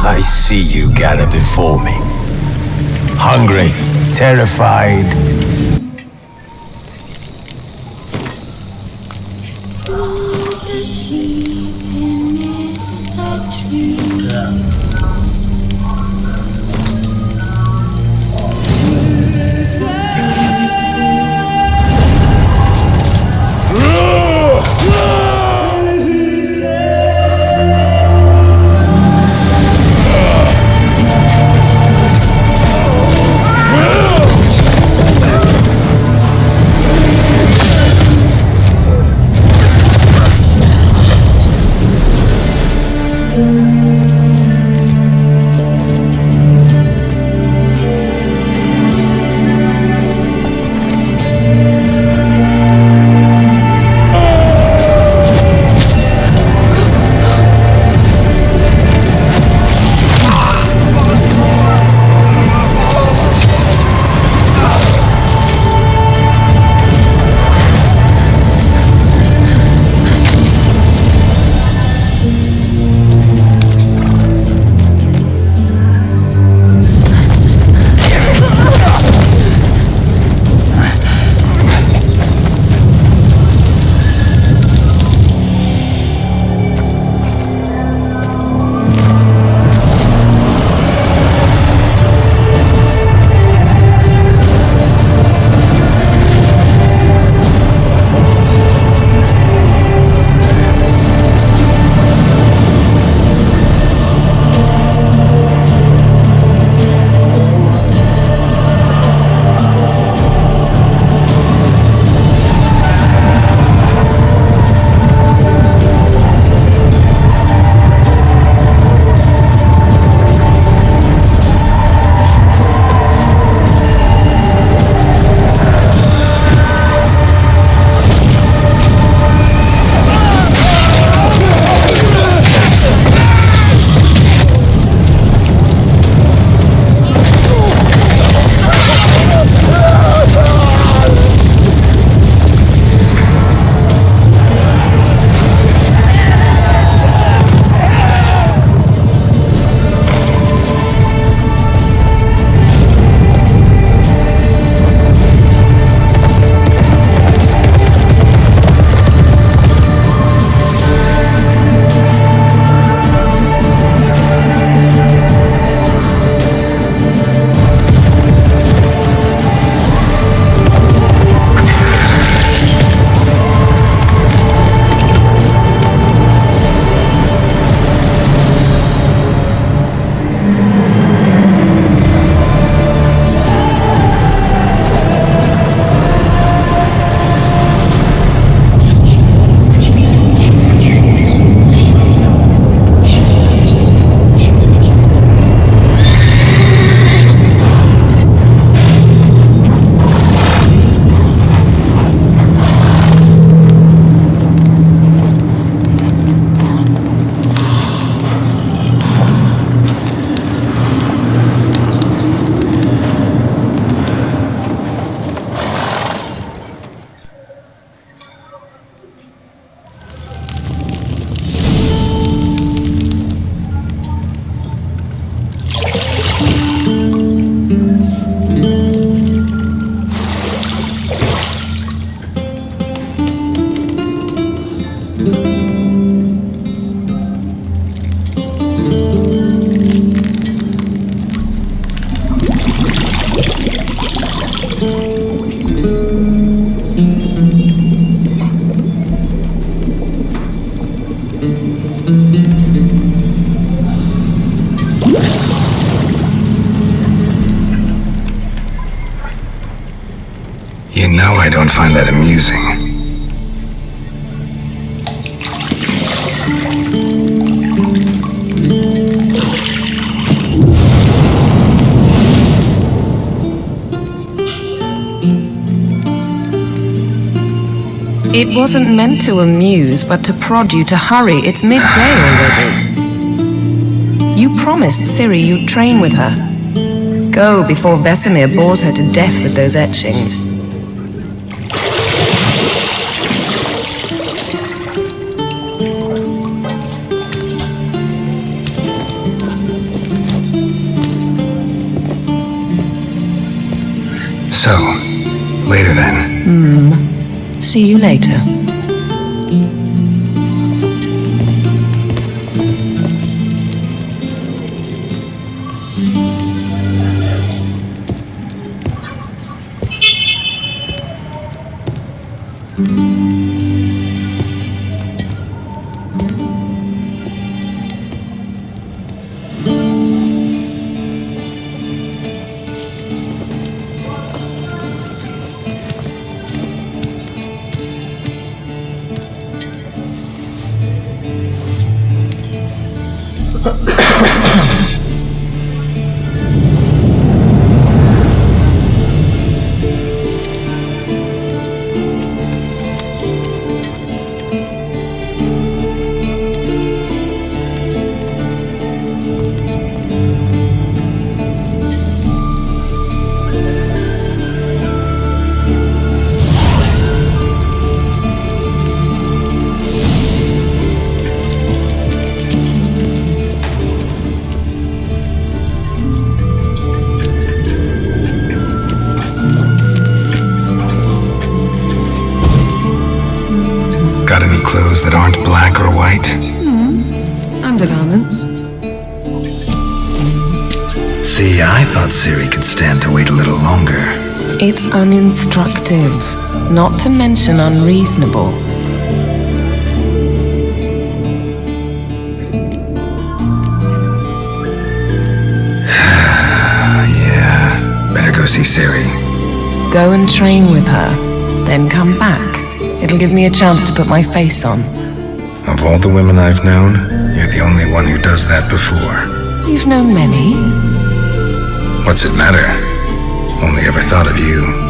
I see you gather before me. Hungry, terrified. You know I don't find that amusing. It wasn't meant to amuse, but to prod you to hurry. It's midday already. You promised Ciri you'd train with her. Go before Vesemir bores her to death with those etchings. So, later then. See you later. Got any clothes that aren't black or white? Undergarments. See, I thought Siri could stand to wait a little longer. It's uninstructive, not to mention unreasonable. Yeah, better go see Siri. Go and train with her, then come back. It'll give me a chance to put my face on. Of all the women I've known, you're the only one who does that before. You've known many. What's it matter? Only ever thought of you.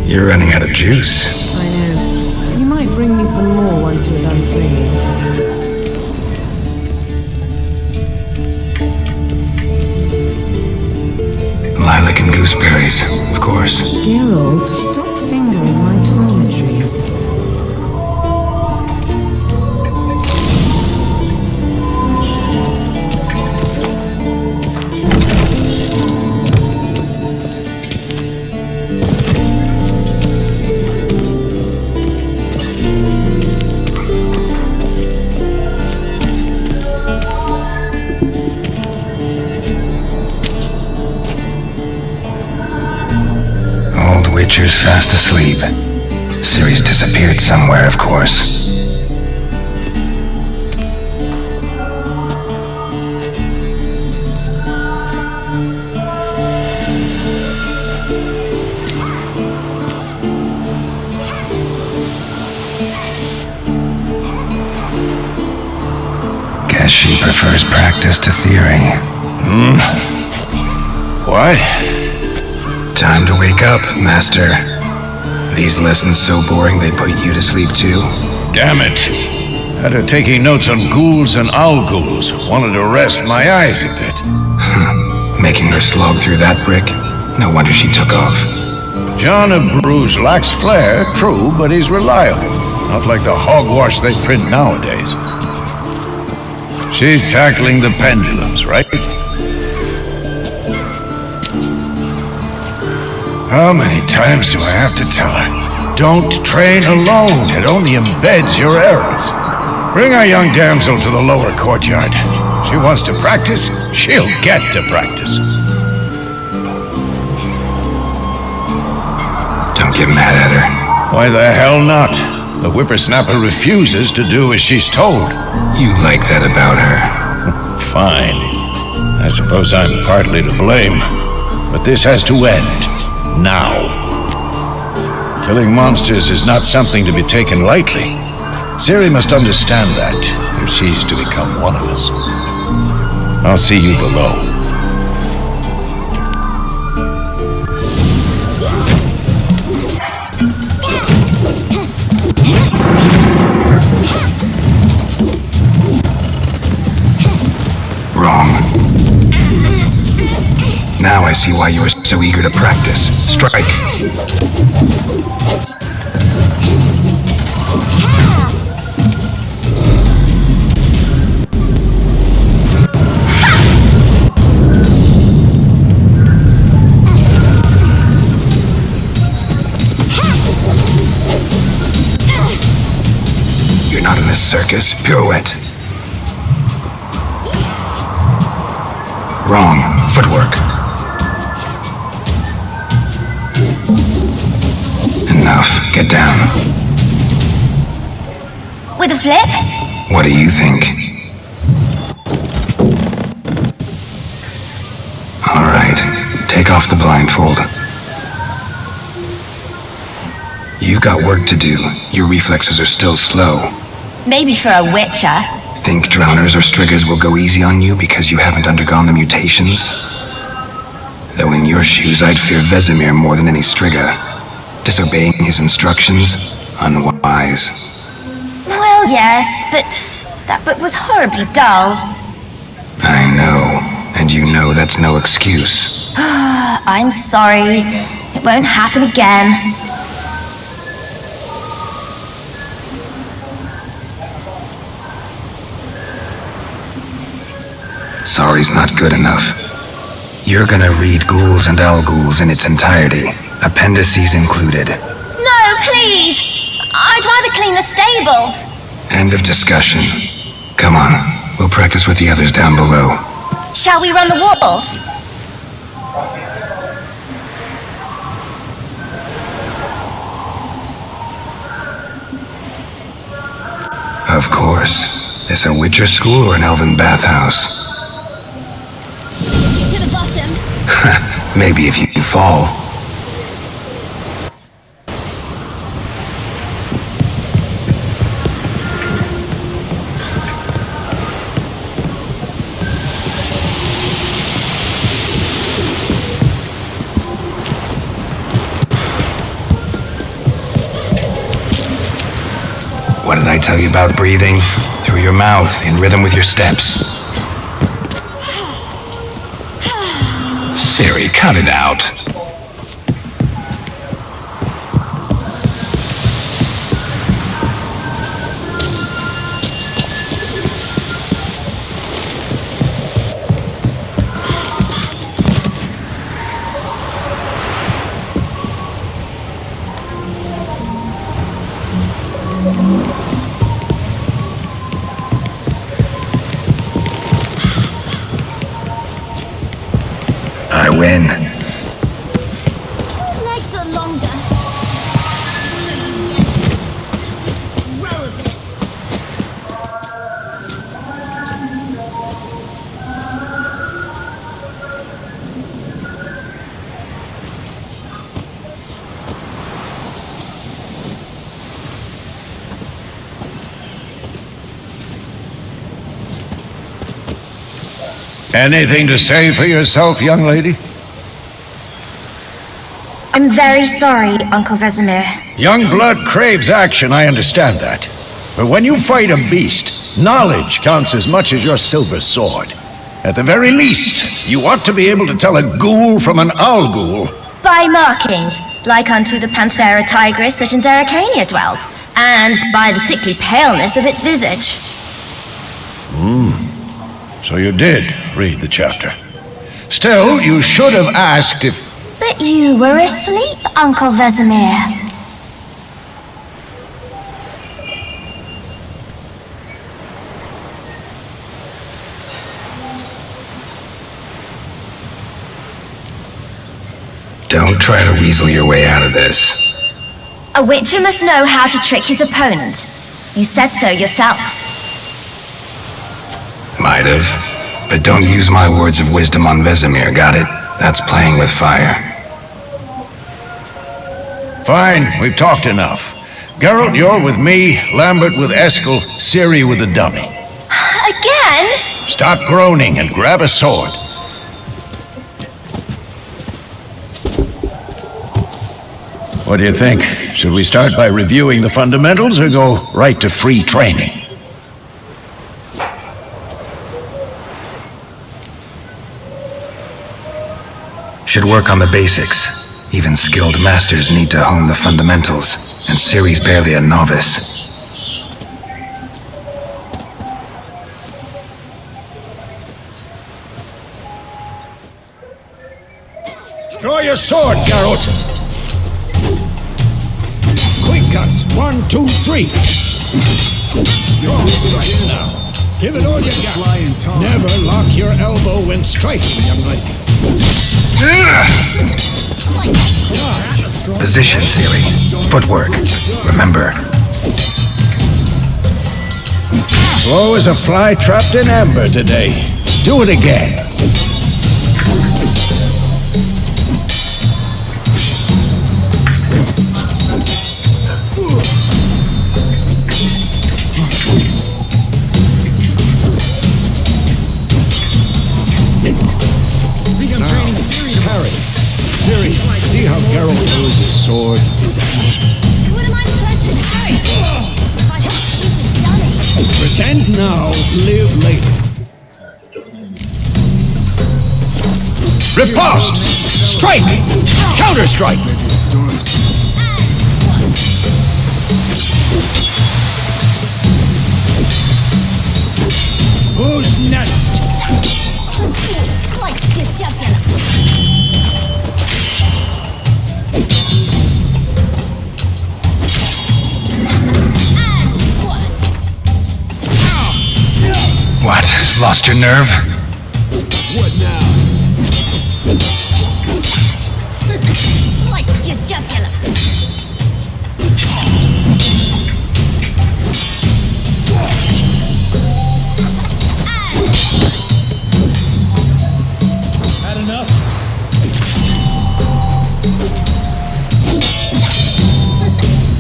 You're running out of juice. I know. You might bring me some more once you're done training. Lilac and gooseberries, of course. Geralt, stop fingering my toiletries. Witcher's fast asleep. Ciri's disappeared somewhere, of course. Guess she prefers practice to theory. Why? Time to wake up, Master. These lessons so boring they put you to sleep too? Damn it. Had her taking notes on ghouls and owl ghouls. Wanted to rest my eyes a bit. Making her slog through that brick? No wonder she took off. John of Bruges lacks flair, true, but he's reliable. Not like the hogwash they print nowadays. She's tackling the pendulums, right? How many times do I have to tell her? Don't train alone. It only embeds your errors. Bring our young damsel to the lower courtyard. She wants to practice, she'll get to practice. Don't get mad at her. Why the hell not? The whippersnapper refuses to do as she's told. You like that about her? Fine. I suppose I'm partly to blame. But this has to end. Now. Killing monsters is not something to be taken lightly. Ciri must understand that, if she's to become one of us. I'll see you below. Now I see why you were so eager to practice. Strike. You're not in a circus. Pirouette. Wrong. Footwork. Enough. Get down. With a flip? What do you think? All right. Take off the blindfold. You've got work to do. Your reflexes are still slow. Maybe for a witcher. Think drowners or striggers will go easy on you because you haven't undergone the mutations? Though in your shoes, I'd fear Vesemir more than any strigger. Disobeying his instructions? Unwise. Well, yes, but that book was horribly dull. I know, and you know that's no excuse. I'm sorry. It won't happen again. Sorry's not good enough. You're gonna read Ghouls and Al-Ghouls in its entirety, appendices included. No, please! I'd rather clean the stables. End of discussion. Come on, we'll practice with the others down below. Shall we run the walls? Of course. This a Witcher school or an elven bathhouse? To the bottom. Maybe if you fall. What did I tell you about breathing? Through your mouth, in rhythm with your steps. Siri, cut it out. I win. Legs are longer. Show you yet. Just need to grow a bit. Anything to say for yourself, young lady? I'm very sorry, Uncle Vesemir. Young blood craves action, I understand that. But when you fight a beast, knowledge counts as much as your silver sword. At the very least, you ought to be able to tell a ghoul from an Al-Ghoul. By markings, like unto the Panthera tigris that in Zeracania dwells, and by the sickly paleness of its visage. So you did read the chapter. Still, you should have asked if... But you were asleep, Uncle Vesemir. Don't try to weasel your way out of this. A witcher must know how to trick his opponent. You said so yourself. Might have. But don't use my words of wisdom on Vesemir, got it? That's playing with fire. Fine, we've talked enough. Geralt, you're with me, Lambert with Eskel, Ciri with the dummy. Again? Stop groaning and grab a sword. What do you think? Should we start by reviewing the fundamentals or go right to free training? Should work on the basics. Even skilled masters need to hone the fundamentals, and Ciri's barely a novice. Draw your sword, Geralt! Quick cuts, 1, 2, 3. Strong strikes now. Give it all you got. Never lock your elbow when striking, young lady. Position, Ciri. Footwork. Remember. Slow as a fly trapped in amber today. Do it again. Ciri, see how Geralt throws his sword? What am I supposed to carry? If I have stupid dummy. Pretend now, live later. Riposte! Strike! Counter-strike! Who's next? Slice your jugular. What? Lost your nerve? What now? Slice your jugular. Had enough?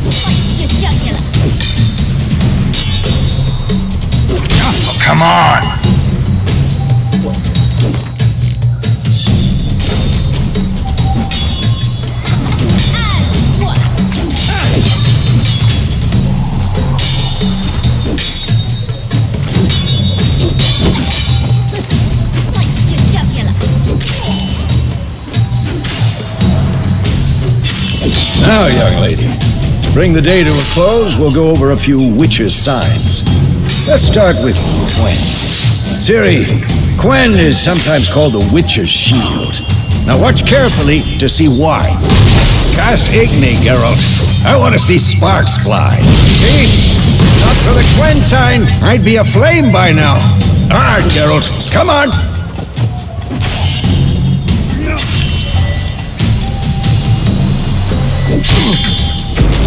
Slice your jugular. Oh, come on! Slice your jugular. Now, young lady, to bring the day to a close, we'll go over a few witches' signs. Let's start with Quen. Ciri, Quen is sometimes called the witch's shield. Now watch carefully to see why. Cast Igni, Geralt. I want to see sparks fly. See? Not for the Quen sign, I'd be aflame by now. All right, Geralt, come on.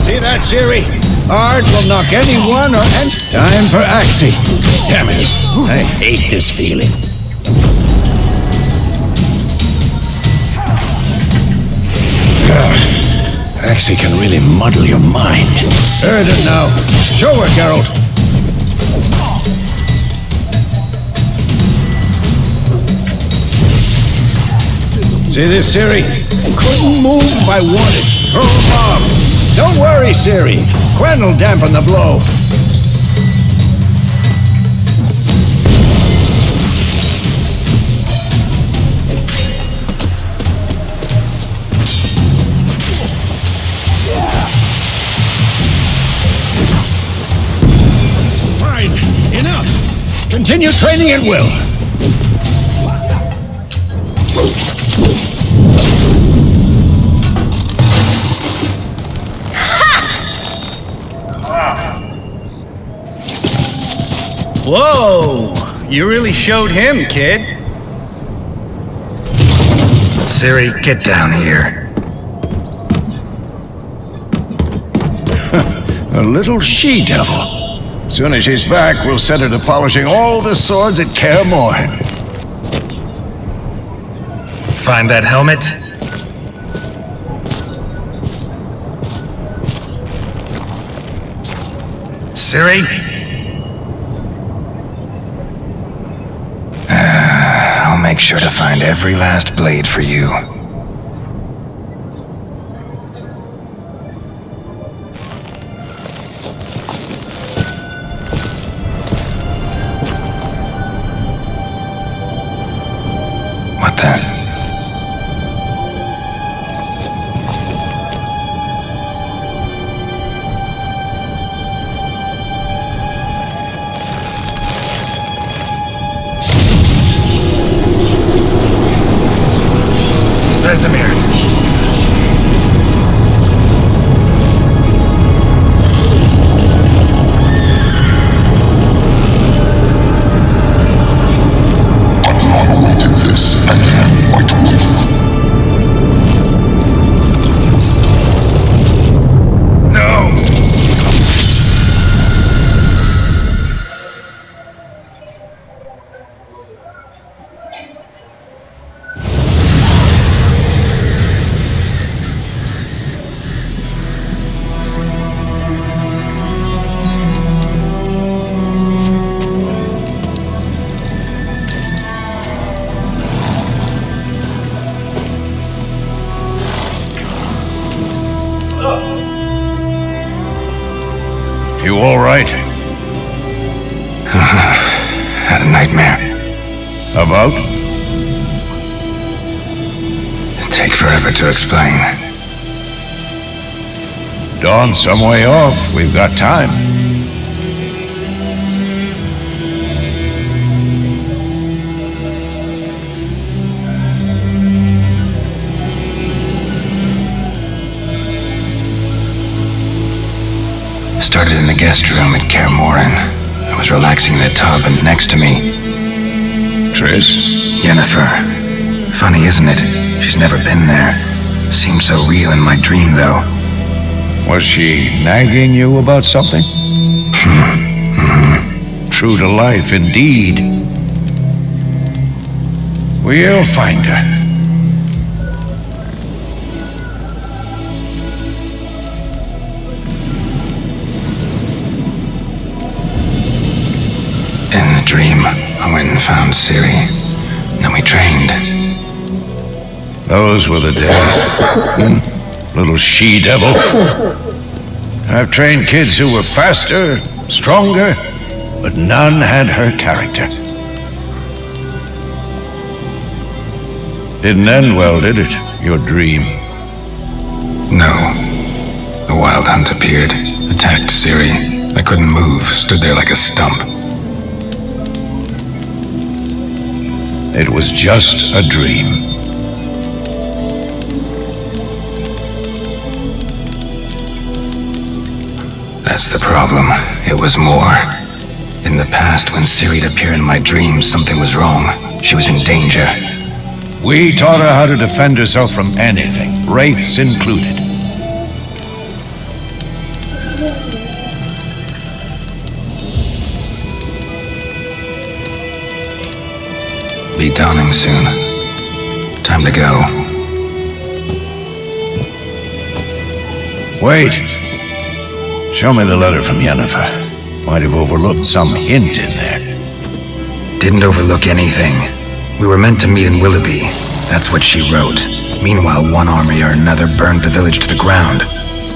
See that, Ciri? Art will knock anyone or time for Axie. Damn it. I hate this feeling. Axie can really muddle your mind. Heard it now. Show her, Geralt. See this, Ciri? Couldn't move if I wanted. Throw a bomb. Don't worry, Ciri. Quen will dampen the blow. Fine. Enough. Continue training at will. Whoa! You really showed him, kid. Ciri, get down here. A little she-devil. Soon as she's back, we'll set her to polishing all the swords at Kaer Morhen. Find that helmet? Ciri? I'll make sure to find every last blade for you. What the? Vesemir! I've long awaited this again, White Wolf. No! You all right? Had a nightmare. About? Take forever to explain. Dawn's some way off. We've got time. Started in the guest room at Kaer Morhen. I was relaxing in the tub, and next to me, Triss? Yennefer. Funny, isn't it? She's never been there. Seemed so real in my dream, though. Was she nagging you about something? True to life, indeed. We'll find her. In the dream, I went and found Ciri. Then we trained. Those were the days. Little she-devil. I've trained kids who were faster, stronger, but none had her character. Didn't end well, did it? Your dream? No. The Wild Hunt appeared, attacked Ciri. I couldn't move, stood there like a stump. It was just a dream. That's the problem. It was more. In the past, when Ciri'd appear in my dreams, something was wrong. She was in danger. We taught her how to defend herself from anything, wraiths included. Be dawning soon. Time to go. Wait. Show me the letter from Yennefer. Might have overlooked some hint in there. Didn't overlook anything. We were meant to meet in Willoughby. That's what she wrote. Meanwhile, one army or another burned the village to the ground.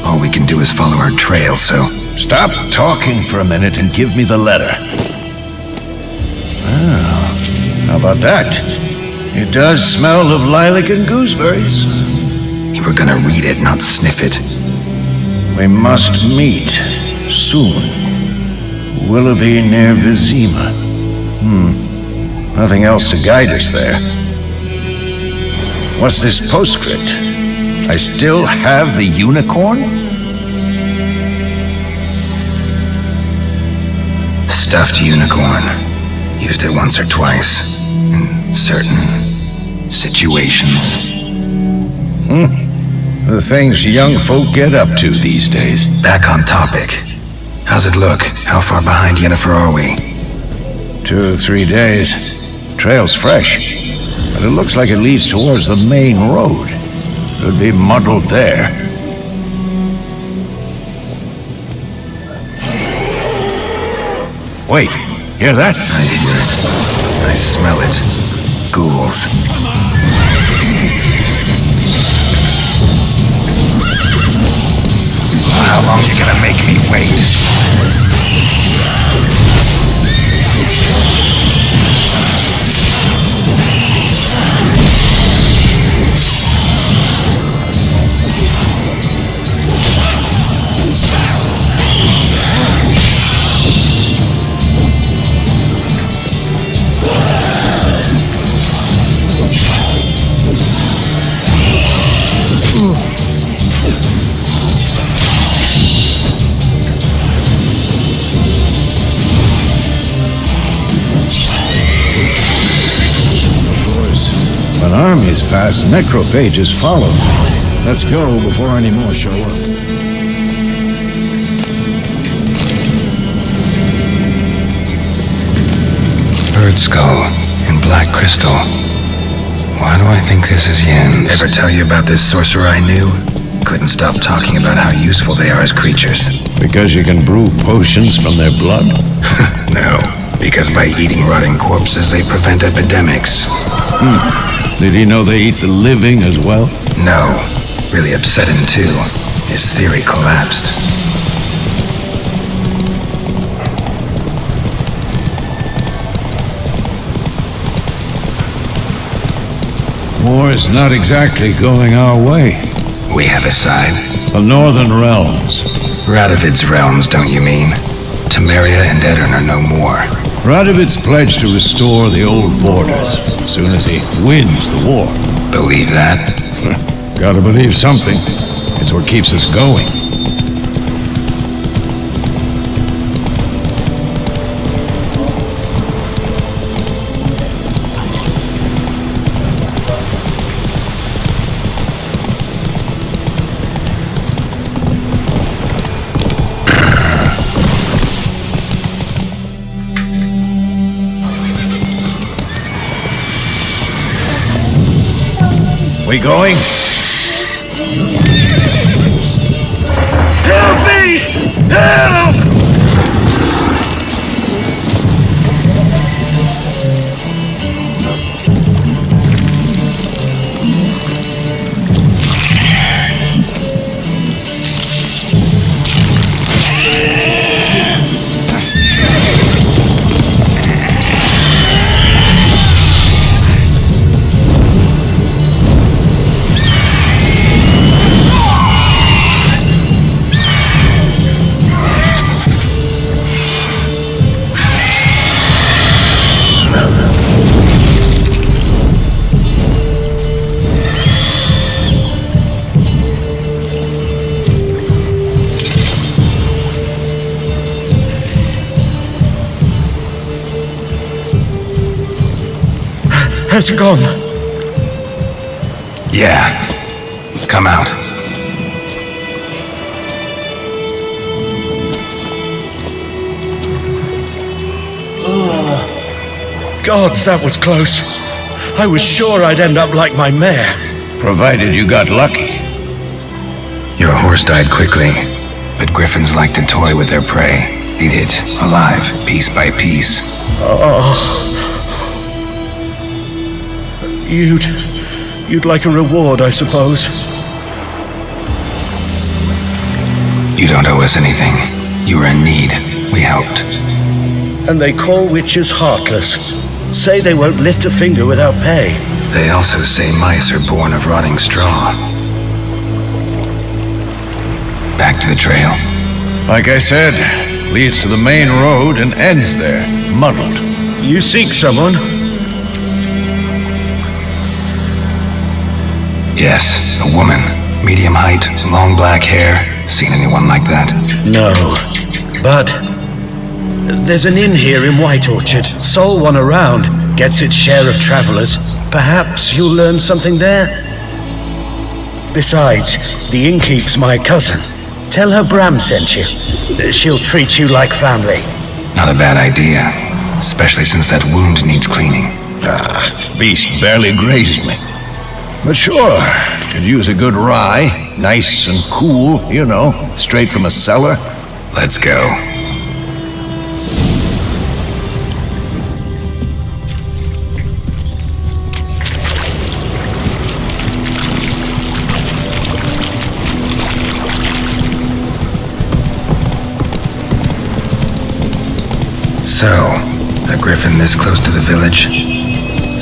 All we can do is follow her trail, so... Stop talking for a minute and give me the letter. How about that? It does smell of lilac and gooseberries. You were gonna read it, not sniff it. We must meet soon. Willoughby near Vizima. Nothing else to guide us there. What's this postscript? I still have the unicorn? Stuffed unicorn. Used it once or twice. In certain situations. The things young folk get up to these days. Back on topic. How's it look? How far behind Yennefer are we? 2 or 3 days. Trail's fresh, but it looks like it leads towards the main road. Could be muddled there. Wait, hear that? I hear it. I smell it. Ghouls. How long you gonna make me wait? an army's pass, necrophages follow. Let's go before any more show up. Bird skull and black crystal. Why do I think this is Yen's? Ever tell you about this sorcerer I knew? Couldn't stop talking about how useful they are as creatures. Because you can brew potions from their blood? No, because by eating rotting corpses they prevent epidemics. Did he know they eat the living as well? No, really upset him too. His theory collapsed. War's not exactly going our way. We have a side. The Northern Realms. Radovid's realms, don't you mean? Temeria and Edirn are no more. Radovid's pledged to restore the old borders as soon as he wins the war. Believe that? Gotta believe something. It's what keeps us going. We going? Help me! Help! Has it gone? Yeah. Come out. Gods, that was close. I was sure I'd end up like my mare. Provided you got lucky. Your horse died quickly, but griffins like to toy with their prey. Eat it, alive, piece by piece. You'd like a reward, I suppose. You don't owe us anything. You were in need. We helped. And they call witches heartless. Say they won't lift a finger without pay. They also say mice are born of rotting straw. Back to the trail. Like I said, leads to the main road and ends there, muddled. You seek someone? Yes, a woman. Medium height, long black hair. Seen anyone like that? No. But there's an inn here in White Orchard. Sole one around. Gets its share of travelers. Perhaps you'll learn something there? Besides, the innkeep's my cousin. Tell her Bram sent you. She'll treat you like family. Not a bad idea. Especially since that wound needs cleaning. Beast barely grazed me. But sure, could use a good rye. Nice and cool, you know, straight from a cellar. Let's go. So, a griffin this close to the village?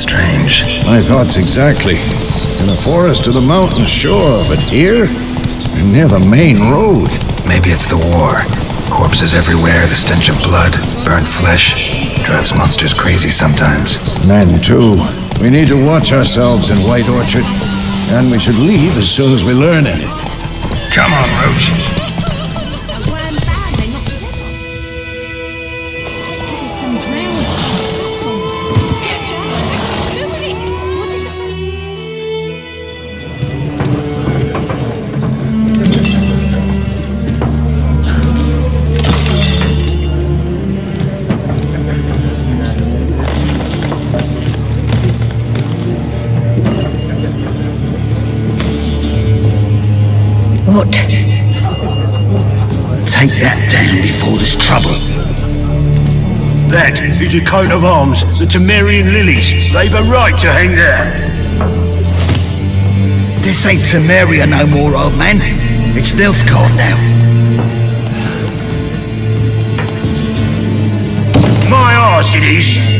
Strange. My thoughts exactly. In the forest or the mountains, sure, but here? And near the main road. Maybe it's the war. Corpses everywhere, the stench of blood, burnt flesh. Drives monsters crazy sometimes. Men, too. We need to watch ourselves in White Orchard. And we should leave as soon as we learn anything. Come on, Roach. What? Take that down before there's trouble. That is a coat of arms, the Temerian lilies. They've a right to hang there. This ain't Temeria no more, old man. It's Nilfgaard now. My arse it is.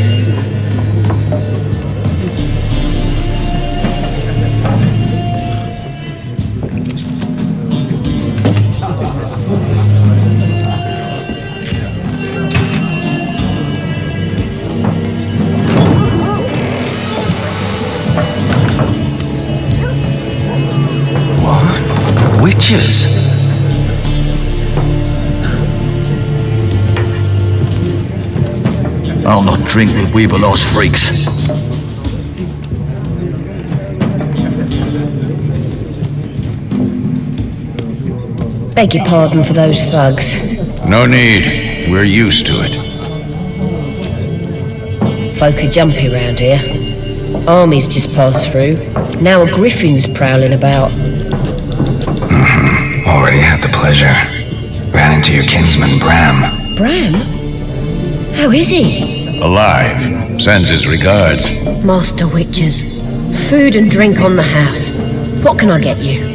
Witches? I'll not drink with Weaverlost freaks. Beg your pardon for those thugs. No need. We're used to it. Folk are jumpy round here. Armies just passed through. Now a griffin's prowling about. Already had the pleasure. Ran into your kinsman, Bram. Bram? How is he? Alive. Sends his regards. Master Witches. Food and drink on the house. What can I get you?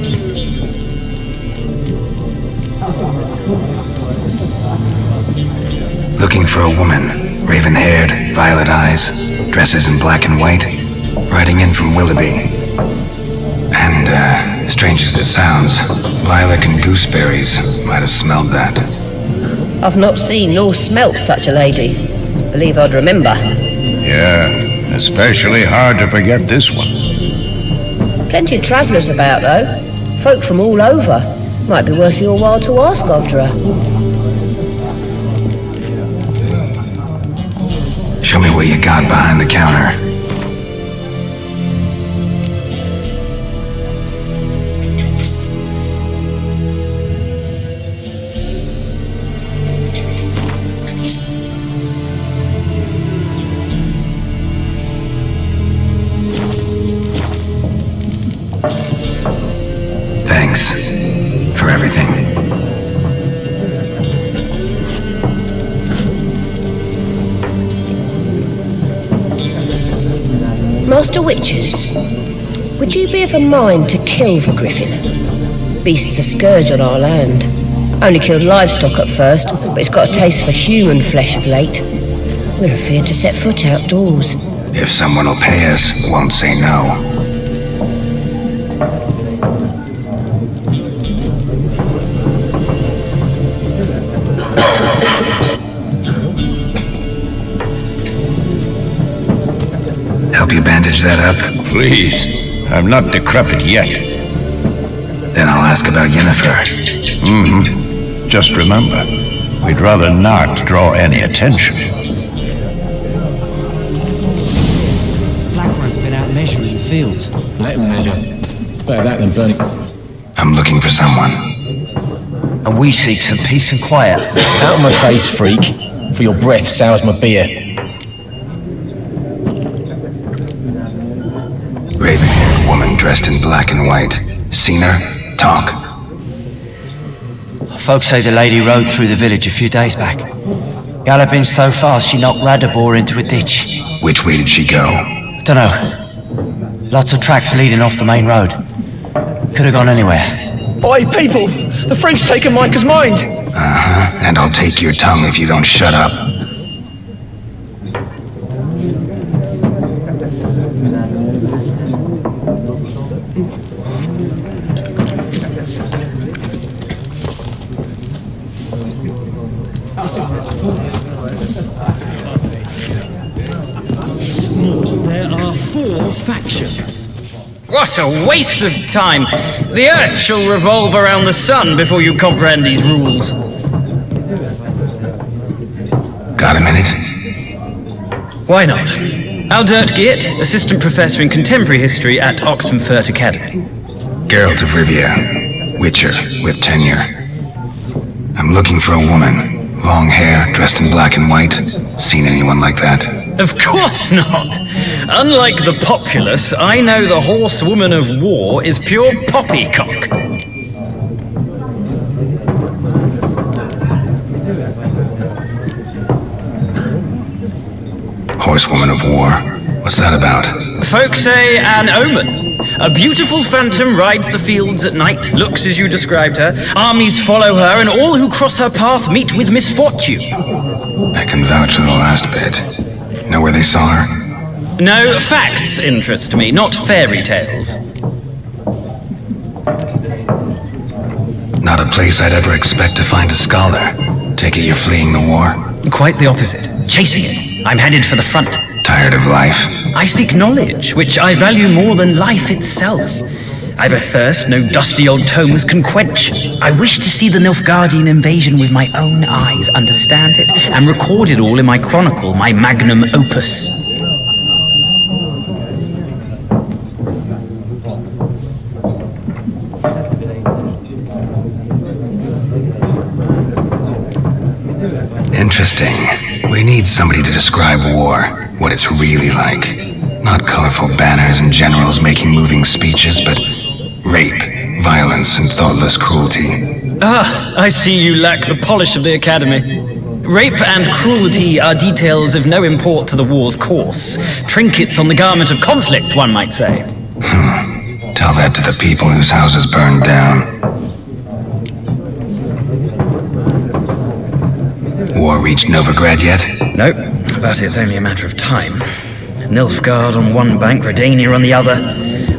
Looking for a woman. Raven-haired, violet eyes, dresses in black and white. Riding in from Willoughby. And, strange as it sounds, lilac and gooseberries might have smelled that. I've not seen nor smelt such a lady. Believe I'd remember. Yeah, especially hard to forget this one. Plenty of travellers about, though. Folk from all over. Might be worth your while to ask after her. Show me what you got behind the counter. Thanks for everything. Master Witches, would you be of a mind to kill the griffin? Beast's a scourge on our land. Only killed livestock at first, but it's got a taste for human flesh of late. We're afeard to set foot outdoors. If someone will pay us, won't say no. Help you bandage that up? Please. I'm not decrepit yet. Then I'll ask about Yennefer. Just remember, we'd rather not draw any attention. Blackran's been out measuring fields. Let him measure. Better that than burning. I'm looking for someone. And we seek some peace and quiet. Out of my face, freak. For your breath sours my beer. Raven-haired woman dressed in black and white. Seen her? Talk. Folks say the lady rode through the village a few days back. Galloping so fast she knocked Radabor into a ditch. Which way did she go? Dunno. Lots of tracks leading off the main road. Could have gone anywhere. Oi, people! The freak's taken Micah's mind! And I'll take your tongue if you don't shut up. There are 4 factions. What a waste of time! The Earth shall revolve around the sun before you comprehend these rules. Got a minute? Why not? Aldert Geert, Assistant Professor in Contemporary History at Oxenfurt Academy. Geralt of Rivia. Witcher with tenure. I'm looking for a woman. Long hair, dressed in black and white. Seen anyone like that? Of course not! Unlike the populace, I know the horsewoman of war is pure poppycock. horsewoman of war. What's that about? Folk say an omen. A beautiful phantom rides the fields at night, looks as you described her. Armies follow her, and all who cross her path meet with misfortune. I can vouch for the last bit. Know where they saw her? No, facts interest me, not fairy tales. Not a place I'd ever expect to find a scholar. Take it you're fleeing the war? Quite the opposite. Chasing it. I'm headed for the front. Tired of life? I seek knowledge, which I value more than life itself. I've a thirst no dusty old tomes can quench. I wish to see the Nilfgaardian invasion with my own eyes, understand it, and record it all in my chronicle, my magnum opus. Interesting. We need somebody to describe war, what it's really like. Not colorful banners and generals making moving speeches, but rape, violence, and thoughtless cruelty. Ah, I see you lack the polish of the Academy. Rape and cruelty are details of no import to the war's course. Trinkets on the garment of conflict, one might say. Tell that to the people whose houses burned down. War reached Novigrad yet? Nope, but it's only a matter of time. Nilfgaard on one bank, Redania on the other,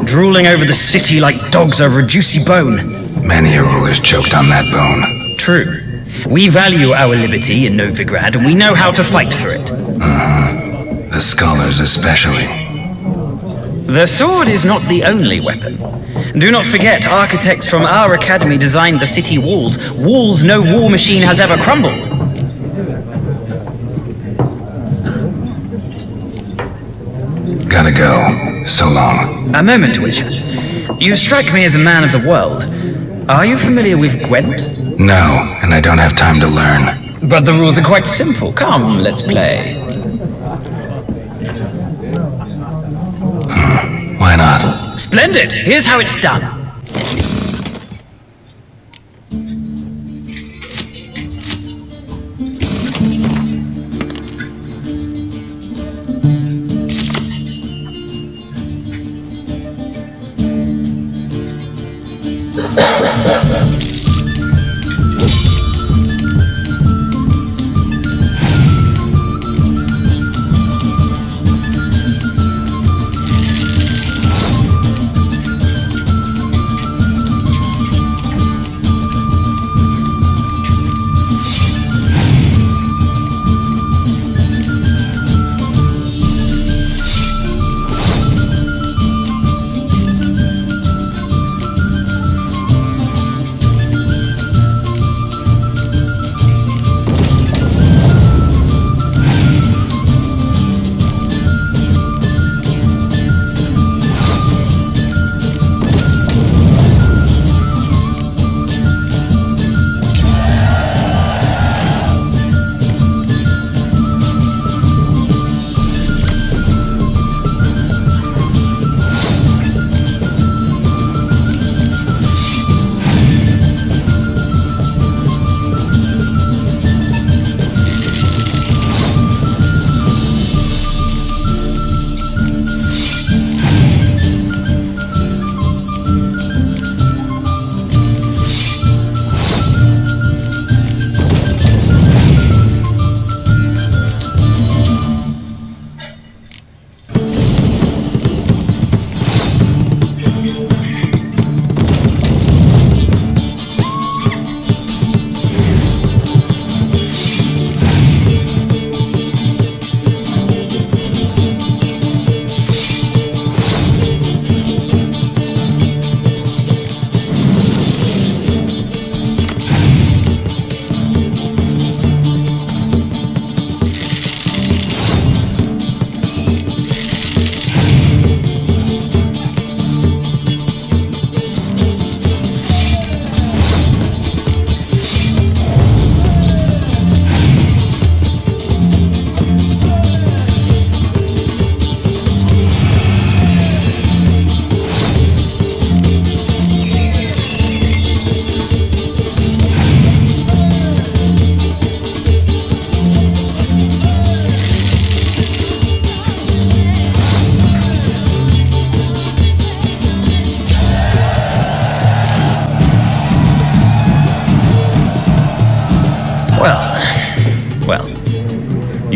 drooling over the city like dogs over a juicy bone. Many a ruler's choked on that bone. True. We value our liberty in Novigrad, and we know how to fight for it. The scholars especially. The sword is not the only weapon. Do not forget, architects from our academy designed the city walls. Walls no war machine has ever crumbled. Gotta go. So long. A moment, Witcher. You strike me as a man of the world. Are you familiar with Gwent? No, and I don't have time to learn. But the rules are quite simple. Come, let's play. Why not? Splendid! Here's how it's done.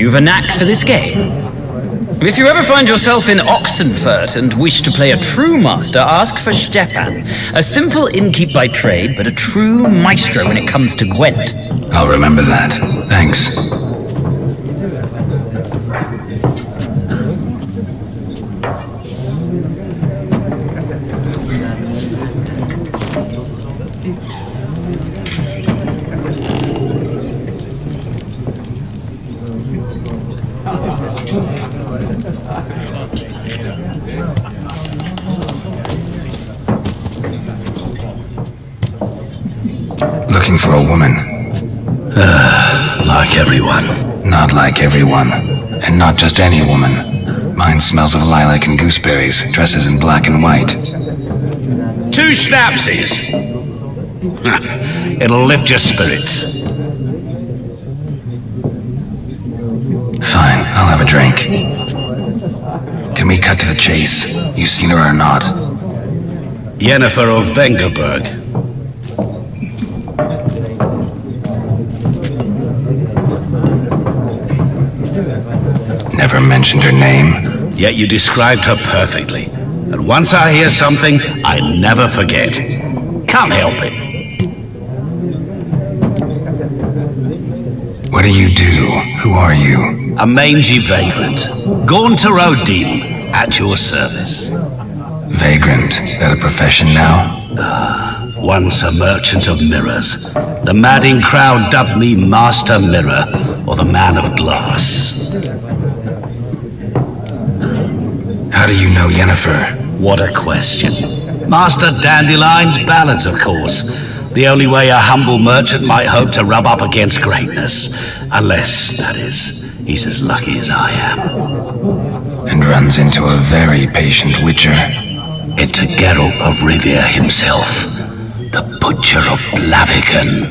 you've a knack for this game. If you ever find yourself in Oxenfurt and wish to play a true master, ask for Stepan. A simple innkeep by trade, but a true maestro when it comes to Gwent. I'll remember that. Thanks. Looking for a woman. Like everyone. Not like everyone. And not just any woman. Mine smells of lilac and gooseberries, dresses in black and white. 2 snapsies. It'll lift your spirits. Fine, I'll have a drink. Can we cut to the chase? You seen her or not? Yennefer of Vengerberg. Never mentioned her name. Yet you described her perfectly. And once I hear something, I never forget. Can't help it. What do you do? Who are you? A mangy vagrant. Gaunter O'Dean, at your service. Vagrant? That a profession now? Once a merchant of mirrors. The madding crowd dubbed me Master Mirror, or the Man of Glass. How do you know Yennefer? What a question. Master Dandelion's ballads, of course. The only way a humble merchant might hope to rub up against greatness. Unless, that is, he's as lucky as I am. And runs into a very patient witcher. It's a Geralt of Rivia himself. The Butcher of Blaviken.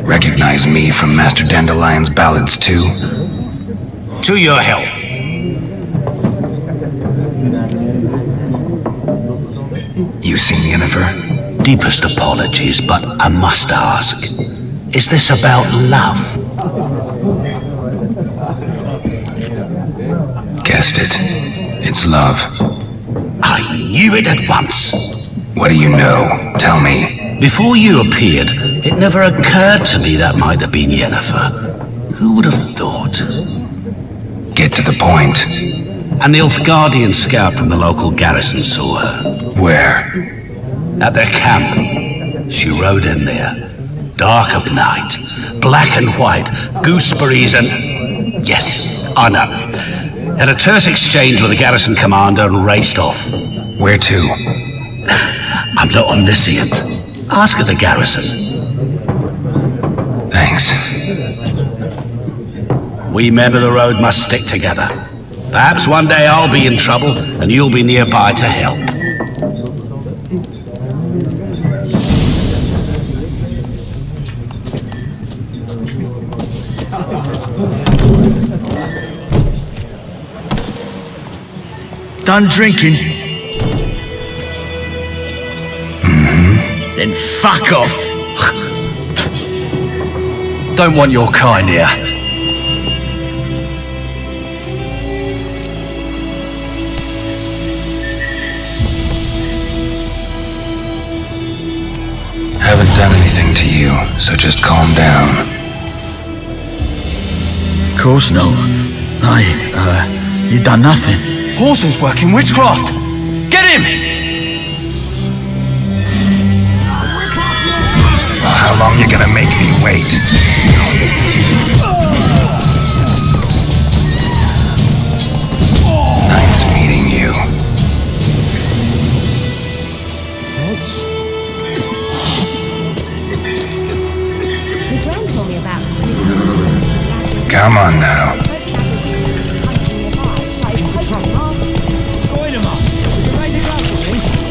Recognize me from Master Dandelion's ballads, too? To your health. You seen Yennefer? Deepest apologies, but I must ask. Is this about love? Guessed it. It's love. I knew it at once. What do you know? Tell me. Before you appeared, it never occurred to me that might have been Yennefer. Who would have thought? Get to the point. An Nilfgaardian scout from the local garrison saw her. Where? At their camp. She rode in there. Dark of night. Black and white. Gooseberries and... Yes, I know. Had a terse exchange with the garrison commander and raced off. Where to? I'm not omniscient. Ask at the garrison. Thanks. We men of the road must stick together. Perhaps one day I'll be in trouble and you'll be nearby to help. Done drinking? Then fuck off! Don't want your kind here. Haven't done anything to you, so just calm down. Of course no. You done nothing. Horses working witchcraft. Get him! Well, how long you gonna make me wait? Nice meeting you. Come on now.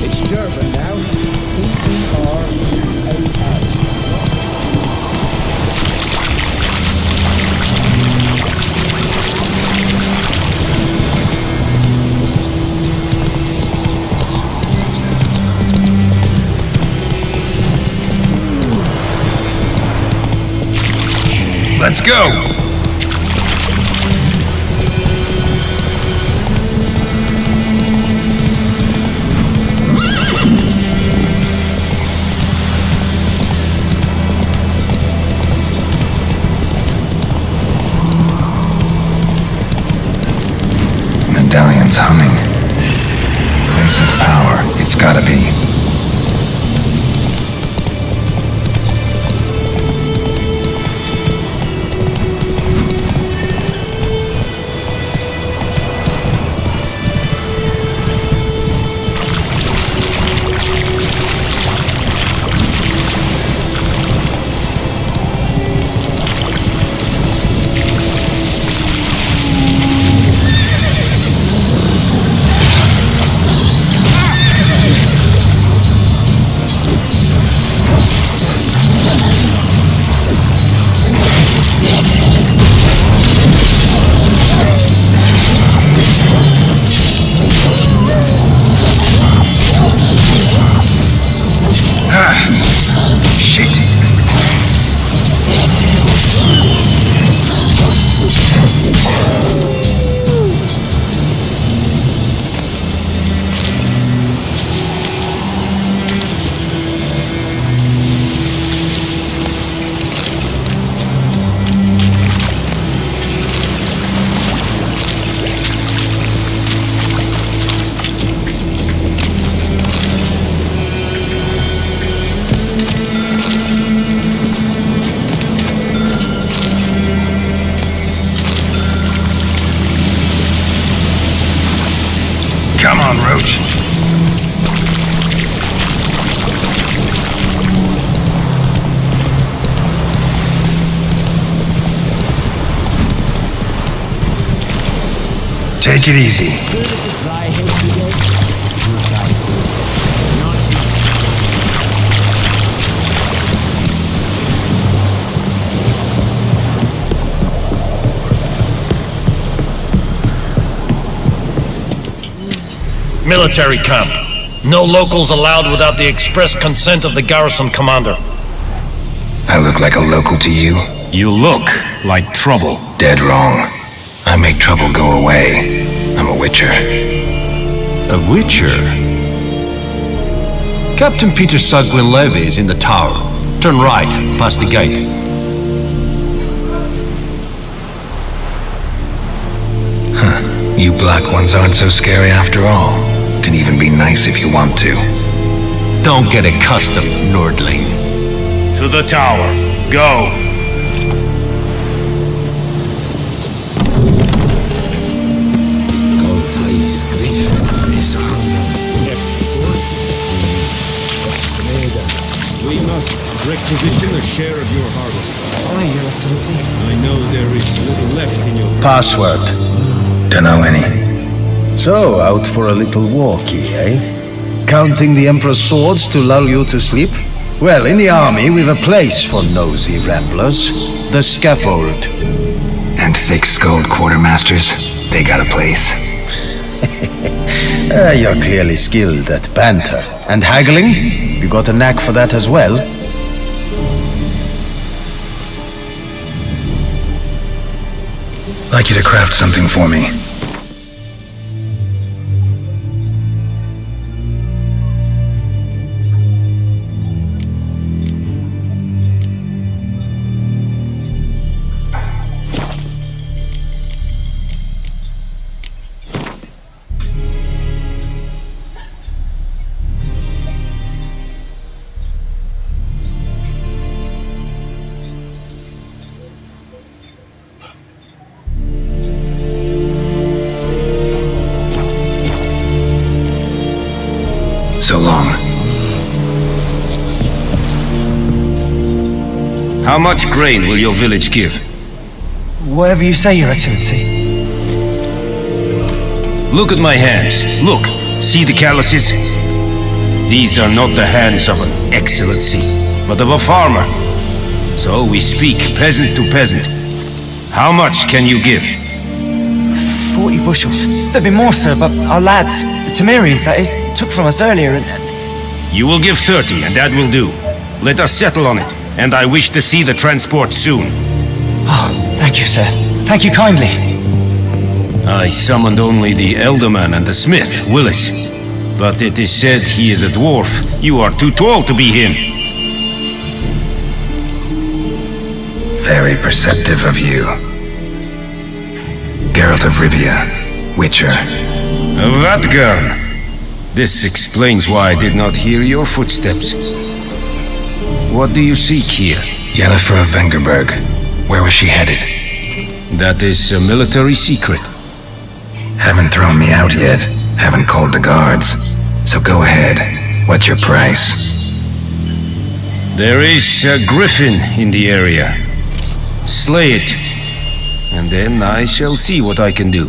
It's Durban now. Let's go! Medallion's humming. Place of power. It's gotta be. Come on, Roach. Take it easy. Military camp. No locals allowed without the express consent of the garrison commander. I look like a local to you? You look like trouble. Dead wrong. I make trouble go away. I'm a witcher. A witcher? Captain Peter Sagwin-Levy is in the tower. Turn right, past the gate. Huh. You black ones aren't so scary after all. Can even be nice if you want to. Don't get accustomed, Nordling. To the tower. Go. We must requisition a share of your harvest. Aye, Your Excellency. I know there is little left in your... Password. Dunno any. So, out for a little walkie, eh? Counting the Emperor's swords to lull you to sleep? Well, in the army, we've a place for nosy ramblers. The scaffold. And thick-skulled quartermasters, they got a place. You're clearly skilled at banter. And haggling? You got a knack for that as well? Like you to craft something for me. So long. How much grain will your village give? Whatever you say, Your Excellency. Look at my hands. Look. See the calluses? These are not the hands of an excellency, but of a farmer. So we speak peasant to peasant. How much can you give? 40 bushels. There'd be more, sir, but our lads, the Temerians, that is, took from us earlier and... You will give 30, and that will do. Let us settle on it, and I wish to see the transport soon. Oh, thank you, sir. Thank you kindly. I summoned only the Elderman and the smith, Willis. But it is said he is a dwarf. You are too tall to be him. Very perceptive of you. Geralt of Rivia, Witcher. Vatgarn! This explains why I did not hear your footsteps. What do you seek here? Yennefer of Vengerberg. Where was she headed? That is a military secret. Haven't thrown me out yet. Haven't called the guards. So go ahead. What's your price? There is a griffin in the area. Slay it, and then I shall see what I can do.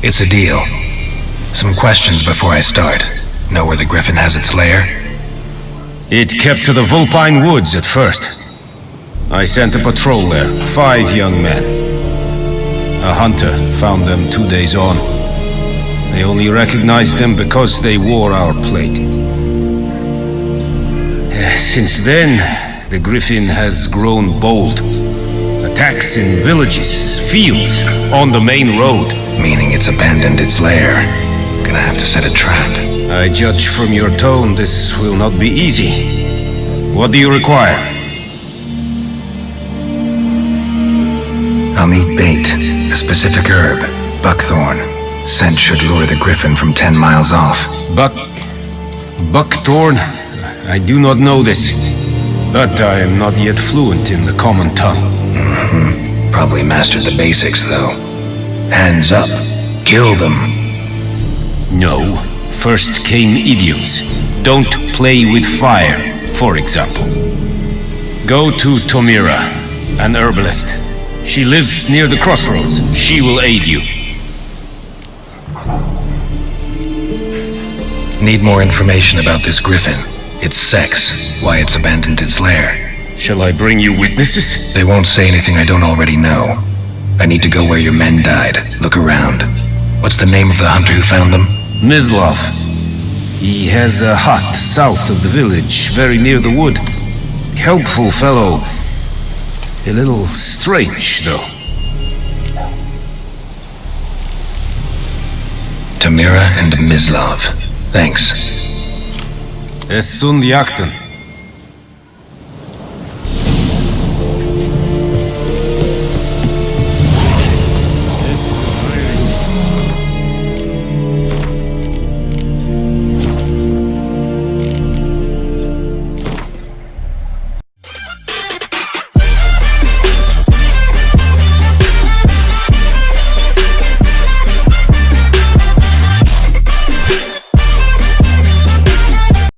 It's a deal. Some questions before I start. Know where the griffin has its lair? It kept to the Vulpine Woods at first. I sent a patrol there, 5 young men. A hunter found them 2 days on. They only recognized them because they wore our plate. Since then, the griffin has grown bold. Attacks in villages, fields, on the main road. Meaning it's abandoned its lair. Gonna have to set a trap. I judge from your tone this will not be easy. What do you require? I'll need bait, a specific herb, buckthorn. Scent should lure the griffin from 10 miles off. Buckthorn? I do not know this, but I am not yet fluent in the common tongue. Probably mastered the basics, though. Hands up. Kill them. No. First came idioms. Don't play with fire, for example. Go to Tomira, an herbalist. She lives near the crossroads. She will aid you. Need more information about this griffin. Its sex, why it's abandoned its lair. Shall I bring you witnesses? They won't say anything I don't already know. I need to go where your men died. Look around. What's the name of the hunter who found them? Mislav. He has a hut south of the village, very near the wood. Helpful fellow. A little strange, though. Tomira and Mislav. Thanks. Es sunt jakten.